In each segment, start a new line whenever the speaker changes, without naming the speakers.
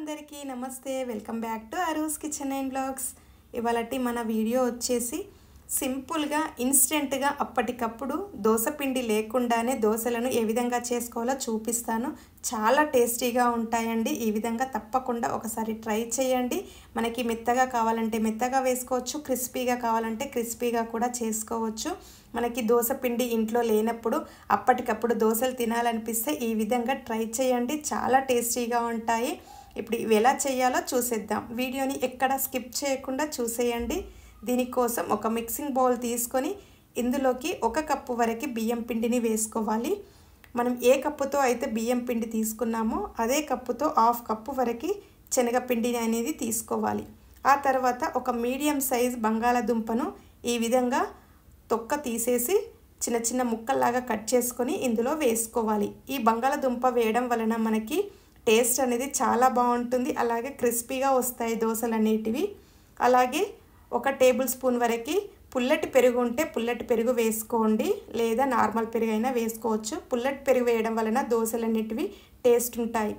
అందరికీ నమస్తే welcome back to Aru's kitchen and blogs. ఇవాళటి మన వీడియో వచ్చేసి సింపుల్గా ఇన్స్టెంట్గా అప్పటికప్పుడు దోశ పిండి లేకుండానే దోశలను ఏ విధంగా చేసుకోవాలో చూపిస్తాను. చాలా టేస్టీగా ఉంటాయండి. ఈ విధంగా తప్పకుండా ఒకసారి ట్రై చేయండి. మనకి మెత్తగా కావాలంటే మెత్తగా వేసుకోవచ్చు, క్రిస్పీగా కావాలంటే క్రిస్పీగా కూడా చేసుకోవచ్చు. మనకి దోశ పిండి ఇంట్లో లేనప్పుడు అప్పటికప్పుడు దోశలు తినాలనిపిస్తే ఈ విధంగా ట్రై చేయండి. చాలా టేస్టీగా ఉంటాయి. ఇప్పుడు ఇవి ఎలా చేయాలో చూసేద్దాం. వీడియోని ఎక్కడ స్కిప్ చేయకుండా చూసేయండి. దీనికోసం ఒక మిక్సింగ్ బౌల్ తీసుకొని ఇందులోకి 1 కప్పు వరకు బియ్యం పిండిని వేసుకోవాలి. మనం ఏ కప్పుతో అయితే బియ్యం పిండి తీసుకున్నామో అదే కప్పుతో 1/2 కప్పు వరకు శనగపిండిని అనేది తీసుకోవాలి. ఆ తర్వాత ఒక మీడియం సైజ్ బంగాళాదుంపను ఈ విధంగా తొక్క తీసేసి చిన్న చిన్న ముక్కల్లాగా కట్ చేసుకొని ఇందులో వేసుకోవాలి. ఈ బంగాళాదుంప వేయడం వలన మనకి టేస్ట్ అనేది చాలా బాగుంటుంది. అలాగే క్రిస్పీగా వస్తాయి దోశలు అనేటివి. అలాగే 1 టేబుల్ స్పూన్ వరకు పుల్లటి పెరుగు ఉంటే పుల్లటి పెరుగు వేసుకోండి, లేదా నార్మల్ పెరుగు అయినా వేసుకోవచ్చు. పుల్లటి పెరుగు వేయడం వలన దోశలు అనేటివి టేస్ట్ ఉంటాయి.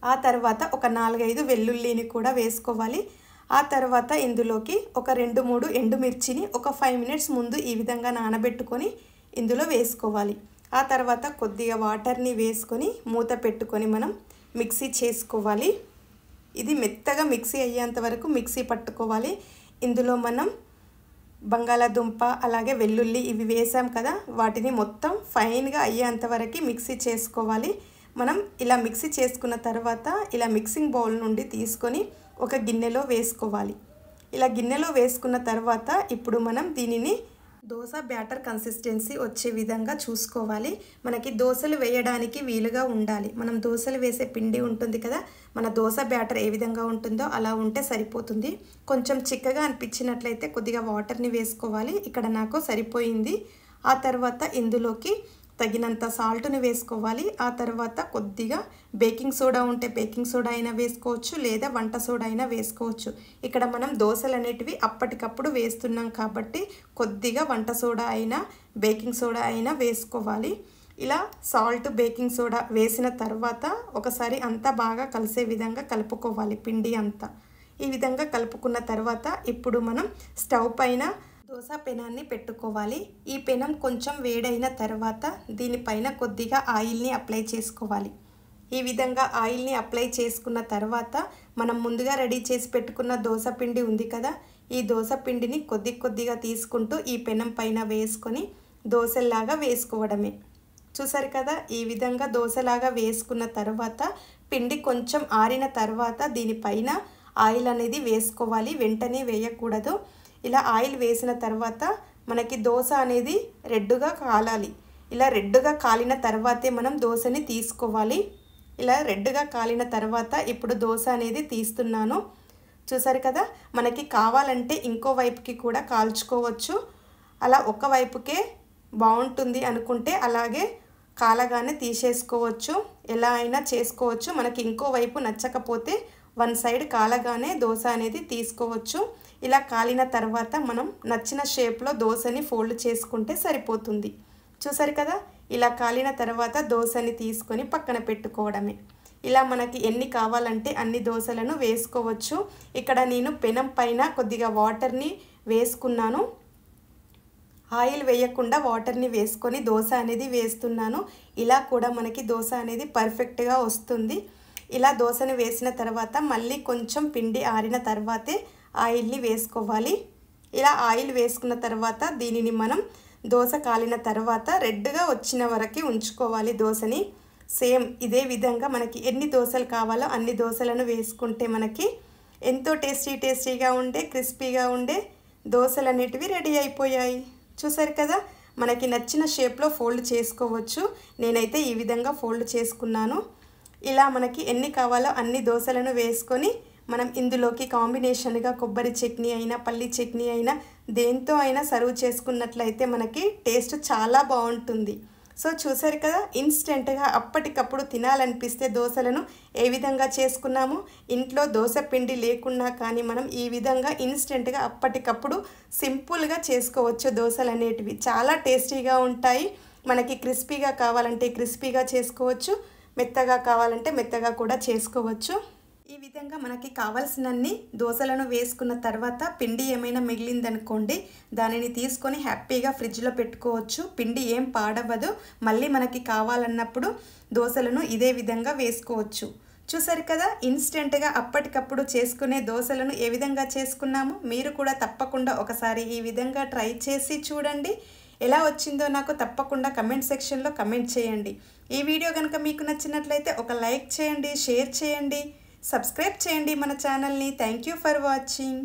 ఆ తర్వాత ఒక 4-5 వెల్లుల్లిని కూడా వేసుకోవాలి. ఆ తర్వాత ఇందులోకి ఒక 2-3 ఎండుమిర్చిని ఒక 5 మినిట్స్ ముందు ఈ విధంగా నానబెట్టుకొని ఇందులో వేసుకోవాలి. ఆ తర్వాత కొద్దిగా వాటర్ని వేసుకొని మూత పెట్టుకొని మనం మిక్సీ చేసుకోవాలి. ఇది మెత్తగా మిక్సీ అయ్యేంత వరకు మిక్సీ పట్టుకోవాలి. ఇందులో మనం బంగాళాదుంప అలాగే వెల్లుల్లి ఇవి వేసాం కదా, వాటిని మొత్తం ఫైన్గా అయ్యేంత వరకు మిక్సీ చేసుకోవాలి. మనం ఇలా మిక్సీ చేసుకున్న తర్వాత ఇలా మిక్సింగ్ బౌల్ నుండి తీసుకొని ఒక గిన్నెలో వేసుకోవాలి. ఇలా గిన్నెలో వేసుకున్న తర్వాత ఇప్పుడు మనం దీనిని దోశ బ్యాటర్ కన్సిస్టెన్సీ వచ్చే విధంగా చూసుకోవాలి. మనకి దోశలు వేయడానికి వీలుగా ఉండాలి. మనం దోశలు వేసే పిండి ఉంటుంది కదా, మన దోశ బ్యాటర్ ఏ విధంగా ఉంటుందో అలా ఉంటే సరిపోతుంది. కొంచెం చిక్కగా అనిపించినట్లయితే కొద్దిగా వాటర్ని వేసుకోవాలి. ఇక్కడ నాకు సరిపోయింది. ఆ తర్వాత ఇందులోకి తగినంత సాల్ట్ని వేసుకోవాలి. ఆ తర్వాత కొద్దిగా బేకింగ్ సోడా ఉంటే బేకింగ్ సోడా అయినా వేసుకోవచ్చు, లేదా వంట సోడా అయినా వేసుకోవచ్చు. ఇక్కడ మనం దోశలు అనేటివి అప్పటికప్పుడు వేస్తున్నాం కాబట్టి కొద్దిగా వంట సోడా అయినా బేకింగ్ సోడా అయినా వేసుకోవాలి. ఇలా సాల్ట్ బేకింగ్ సోడా వేసిన తర్వాత ఒకసారి అంతా బాగా కలిసే విధంగా కలుపుకోవాలి పిండి అంతా. ఈ విధంగా కలుపుకున్న తర్వాత ఇప్పుడు మనం స్టవ్ పైన దోశ పెనాన్ని పెట్టుకోవాలి. ఈ పెనం కొంచెం వేడైన తర్వాత దీనిపైన కొద్దిగా ఆయిల్ని అప్లై చేసుకోవాలి. ఈ విధంగా ఆయిల్ని అప్లై చేసుకున్న తర్వాత మనం ముందుగా రెడీ చేసి పెట్టుకున్న దోశ పిండి ఉంది కదా, ఈ దోశ పిండిని కొద్దిగా తీసుకుంటూ ఈ పెనం పైన వేసుకొని దోశలాగా వేసుకోవడమే. చూసారు కదా, ఈ విధంగా దోశలాగా వేసుకున్న తర్వాత పిండి కొంచెం ఆరిన తర్వాత దీనిపైన ఆయిల్ అనేది వేసుకోవాలి. వెంటనే వేయకూడదు. ఇలా ఆయిల్ వేసిన తర్వాత మనకి దోశ అనేది రెడ్డుగా కాలాలి. ఇలా రెడ్డుగా కాలిన తర్వాతే మనం దోశని తీసుకోవాలి. ఇలా రెడ్డుగా కాలిన తర్వాత ఇప్పుడు దోశ అనేది తీస్తున్నాను. చూసారు కదా, మనకి కావాలంటే ఇంకో వైపుకి కూడా కాల్చుకోవచ్చు. అలా ఒక వైపుకే బాగుంటుంది అనుకుంటే అలాగే కాలగానే తీసేసుకోవచ్చు. ఎలా అయినా చేసుకోవచ్చు. మనకి ఇంకో వైపు నచ్చకపోతే 1 సైడ్ కాలగానే దోశ అనేది తీసుకోవచ్చు. ఇలా కాలిన తర్వాత మనం నచ్చిన షేప్లో దోశని ఫోల్డ్ చేసుకుంటే సరిపోతుంది. చూసారు కదా, ఇలా కాలిన తర్వాత దోశని తీసుకొని పక్కన పెట్టుకోవడమే. ఇలా మనకి ఎన్ని కావాలంటే అన్ని దోశలను వేసుకోవచ్చు. ఇక్కడ నేను పెనం పైన కొద్దిగా వాటర్ని వేసుకున్నాను. ఆయిల్ వేయకుండా వాటర్ని వేసుకొని దోశ అనేది వేస్తున్నాను. ఇలా కూడా మనకి దోశ అనేది పర్ఫెక్ట్గా వస్తుంది. ఇలా దోశని వేసిన తర్వాత మళ్ళీ కొంచెం పిండి ఆరిన తర్వాతే ఆయిల్ని వేసుకోవాలి. ఇలా ఆయిల్ వేసుకున్న తర్వాత దీనిని మనం దోశ కాలిన తర్వాత రెడ్గా వచ్చిన వరకు ఉంచుకోవాలి దోశని. సేమ్ ఇదే విధంగా మనకి ఎన్ని దోశలు కావాలో అన్ని దోశలను వేసుకుంటే మనకి ఎంతో టేస్టీగా ఉండే క్రిస్పీగా ఉండే దోశలు అనేటివి రెడీ అయిపోయాయి. చూసారు కదా, మనకి నచ్చిన షేప్లో ఫోల్డ్ చేసుకోవచ్చు. నేనైతే ఈ విధంగా ఫోల్డ్ చేసుకున్నాను. ఇలా మనకి ఎన్ని కావాలో అన్ని దోశలను వేసుకొని మనం ఇందులోకి కాంబినేషన్గా కొబ్బరి చట్నీ అయినా పల్లి చట్నీ అయినా దేంతో అయినా సర్వ్ చేసుకున్నట్లయితే మనకి టేస్ట్ చాలా బాగుంటుంది. సో చూసారు కదా, ఇన్స్టెంట్గా అప్పటికప్పుడు తినాలనిపిస్తే దోశలను ఏ విధంగా చేసుకున్నాము. ఇంట్లో దోశ పిండి లేకున్నా కానీ మనం ఈ విధంగా ఇన్స్టెంట్గా అప్పటికప్పుడు సింపుల్గా చేసుకోవచ్చు. దోశలు అనేటివి చాలా టేస్టీగా ఉంటాయి. మనకి క్రిస్పీగా కావాలంటే క్రిస్పీగా చేసుకోవచ్చు, మెత్తగా కావాలంటే మెత్తగా కూడా చేసుకోవచ్చు. ఈ విధంగా మనకి కావాల్సినన్ని దోసలను వేసుకున్న తర్వాత పిండి ఏమైనా మిగిలిందనుకోండి, దానిని తీసుకొని హ్యాపీగా ఫ్రిడ్జ్లో పెట్టుకోవచ్చు. పిండి ఏం పాడవదు. మళ్ళీ మనకి కావాలన్నప్పుడు దోసలను ఇదే విధంగా వేసుకోవచ్చు. చూసారు కదా, ఇన్స్టెంట్గా అప్పటికప్పుడు చేసుకునే దోసలను ఏ విధంగా చేసుకున్నామో మీరు కూడా తప్పకుండా ఒకసారి ఈ విధంగా ట్రై చేసి చూడండి. ఎలా వచ్చిందో నాకు తప్పకుండా కమెంట్ సెక్షన్లో కమెంట్ చేయండి. ఈ వీడియో కనుక మీకు నచ్చినట్లయితే ఒక లైక్ చేయండి, షేర్ చేయండి, సబ్స్క్రైబ్ చేయండి మన ఛానల్ని. Thank you for watching.